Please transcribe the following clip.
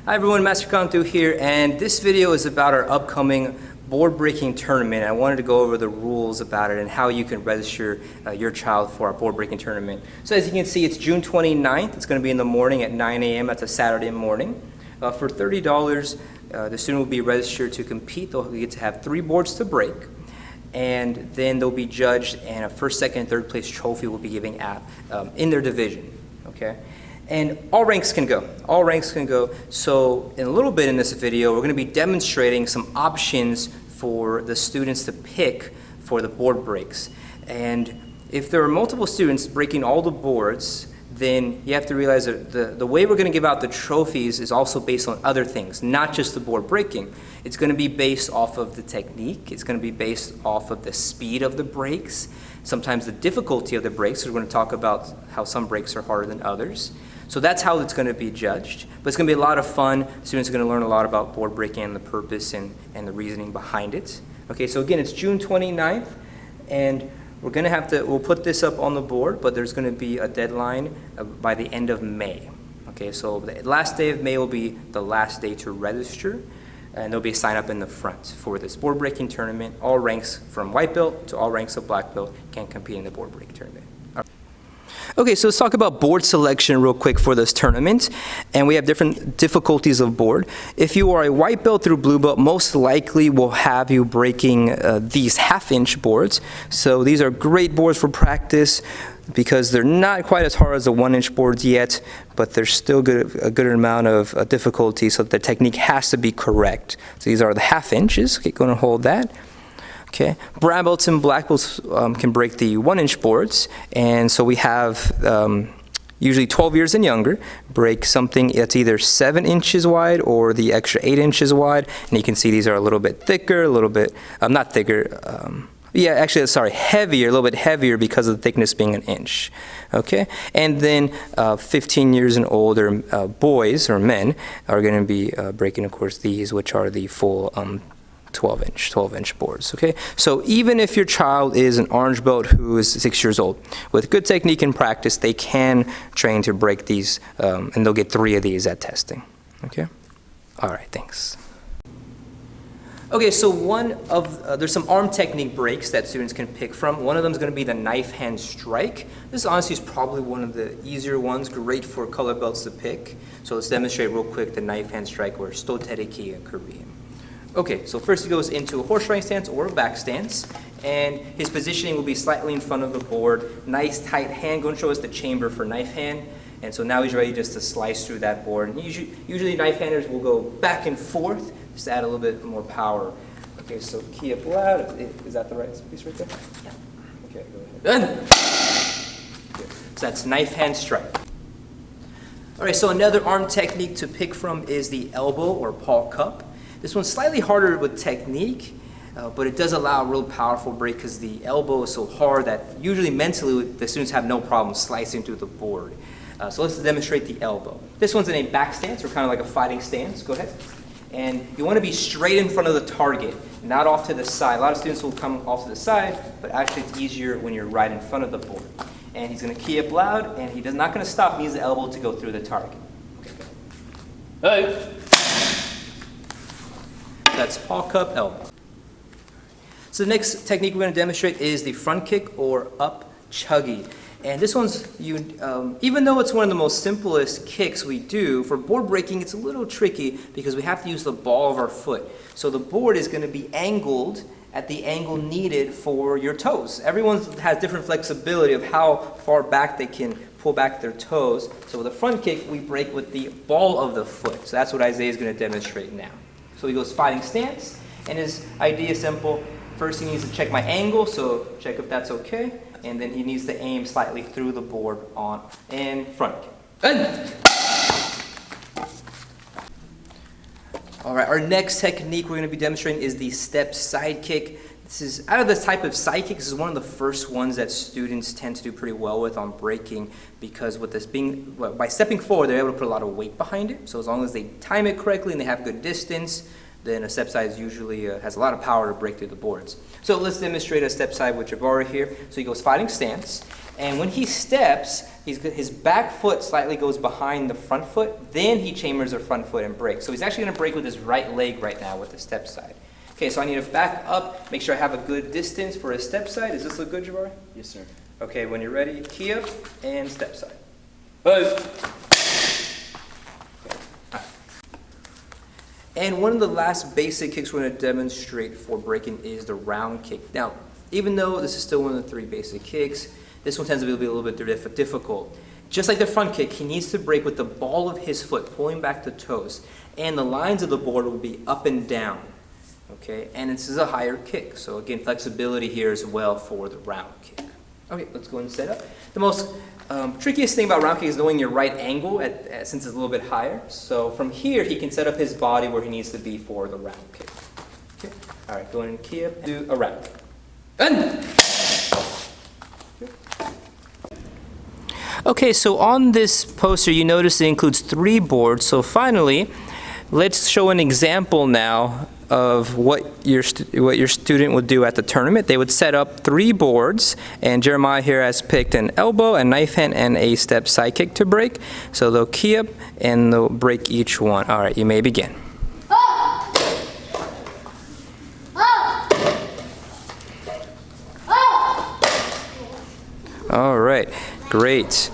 Hi everyone, Master Kwon-Do here, and this video is about our upcoming board breaking tournament. I wanted to go over the rules about it and how you can register your child for our board breaking tournament. So as you can see, it's June 29th. It's going to be in the morning at 9 a.m. That's a Saturday morning. For $30, the student will be registered to compete. They'll get to have 3 boards to break, and then they'll be judged, and a first, second, and third place trophy will be given out in their division. Okay. And all ranks can go. All ranks can go. So in a little bit in this video, we're going to be demonstrating some options for the students to pick for the board breaks. And if there are multiple students breaking all the boards, then you have to realize that the way we're going to give out the trophies is also based on other things, not just the board breaking. It's going to be based off of the technique. It's going to be based off of the speed of the breaks, sometimes the difficulty of the breaks. We're going to talk about how some breaks are harder than others. So that's how it's going to be judged. But it's going to be a lot of fun. Students are going to learn a lot about board breaking and the purpose and the reasoning behind it. Okay, so again, it's June 29th, and we'll put this up on the board, but there's going to be a deadline by the end of May. Okay, so the last day of May will be the last day to register, and there'll be a sign up in the front for this board breaking tournament. All ranks from white belt to all ranks of black belt can compete in the board breaking tournament. Okay, so let's talk about board selection real quick for this tournament. And we have different difficulties of board. If you are a white belt through blue belt, most likely we'll have you breaking these half-inch boards. So these are great boards for practice because they're not quite as hard as the 1-inch boards yet, but there's still a good amount of difficulty, so the technique has to be correct. So these are the half inches. Okay, going to hold that. Okay, brown belts and black belts can break the 1-inch boards, and so we have usually 12 years and younger break something that's either 7 inches wide or the extra 8 inches wide, and you can see these are a little bit thicker, a little bit not thicker. Heavier, a little bit heavier because of the thickness being 1 inch. Okay, and then 15 years and older boys or men are going to be breaking, of course, these, which are the full 12-inch boards. Okay, so even if your child is an orange belt who is 6 years old, with good technique and practice, they can train to break these, and they'll get 3 of these at testing. Okay, all right, thanks. Okay, so there's some arm technique breaks that students can pick from. One of them is going to be the knife hand strike. This honestly is probably one of the easier ones, great for color belts to pick. So let's demonstrate real quick the knife hand strike, or stotereki in Korean. Okay, so first he goes into a horse riding stance or a back stance, and his positioning will be slightly in front of the board. Nice tight hand. Going to show us the chamber for knife hand, and so now he's ready just to slice through that board. And usually knife handers will go back and forth just to add a little bit more power. Okay, so key up loud. Is that the right piece right there? Yeah. Okay, go ahead. Okay. So that's knife hand strike. All right, so another arm technique to pick from is the elbow or paw cup. This one's slightly harder with technique, but it does allow a real powerful break because the elbow is so hard that usually mentally the students have no problem slicing through the board. So let's demonstrate the elbow. This one's in a back stance, or kind of like a fighting stance. Go ahead. And you want to be straight in front of the target, not off to the side. A lot of students will come off to the side, but actually it's easier when you're right in front of the board. And he's going to key up loud, and he's not going to stop. He needs the elbow to go through the target. Okay, go. Hey. That's paw cup, elbow. So the next technique we're going to demonstrate is the front kick or up chuggy. And this one's, even though it's one of the most simplest kicks we do, for board breaking it's a little tricky because we have to use the ball of our foot. So the board is going to be angled at the angle needed for your toes. Everyone has different flexibility of how far back they can pull back their toes. So with a front kick, we break with the ball of the foot. So that's what Isaiah is going to demonstrate now. So he goes fighting stance, and his idea is simple. First he needs to check my angle, so check if that's okay, and then he needs to aim slightly through the board on and front kick. All right, our next technique we're going to be demonstrating is the step side kick. This is, out of this type of side kick, this is one of the first ones that students tend to do pretty well with on breaking, because with this being, by stepping forward, they're able to put a lot of weight behind it. So as long as they time it correctly and they have good distance, then a step side usually has a lot of power to break through the boards. So let's demonstrate a step side, which I've already here. So he goes fighting stance, And when he steps, his back foot slightly goes behind the front foot, then he chambers the front foot and breaks. So he's actually going to break with his right leg right now with the step side. Okay, so I need to back up, make sure I have a good distance for his step side. Does this look good, Jabari? Yes, sir. Okay, when you're ready, key up and step side. And one of the last basic kicks we're going to demonstrate for breaking is the round kick. Now, even though this is still one of the 3 basic kicks, this one tends to be a little bit difficult. Just like the front kick, he needs to break with the ball of his foot, pulling back the toes. And the lines of the board will be up and down. Okay, and this is a higher kick. So again, flexibility here as well for the round kick. Okay, let's go and set up. The most trickiest thing about round kick is knowing your right angle since it's a little bit higher. So from here, he can set up his body where he needs to be for the round kick. Okay, all right, go ahead and key up, do a round. And okay, so on this poster, you notice it includes 3 boards. So finally, let's show an example now of what your student would do at the tournament. They would set up 3 boards, and Jeremiah here has picked an elbow, a knife hand, and a step side kick to break. So they'll key up and they'll break each one. All right, you may begin. All right, great.